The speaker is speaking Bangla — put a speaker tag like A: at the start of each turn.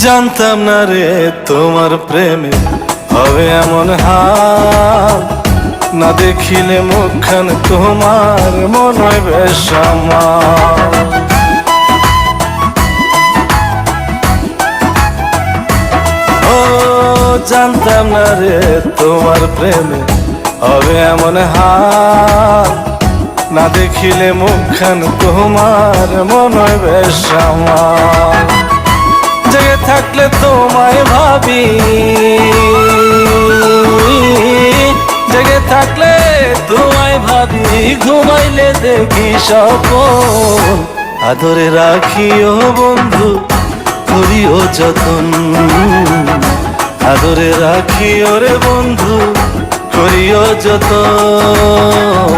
A: জানতাম না রে তোমার প্রেমে হবে এমন হাল, না দেখিলে মুখখান তোমার মন হয় বেশ আমার। ও জানতাম না রে তোমার প্রেমে হবে এমন হাল, না দেখিলে মুখখান তোমার মন হয় বেশ আমার। জেগে থাকলে তোমায় ভাবি, জেগে থাকলে তোমায় ভাবি, ঘুমাইলে দেখি স্বপ্ন। আদরে রাখিও বন্ধু, করিও যতন, আদরে রাখিও রে বন্ধু, করিও যতন।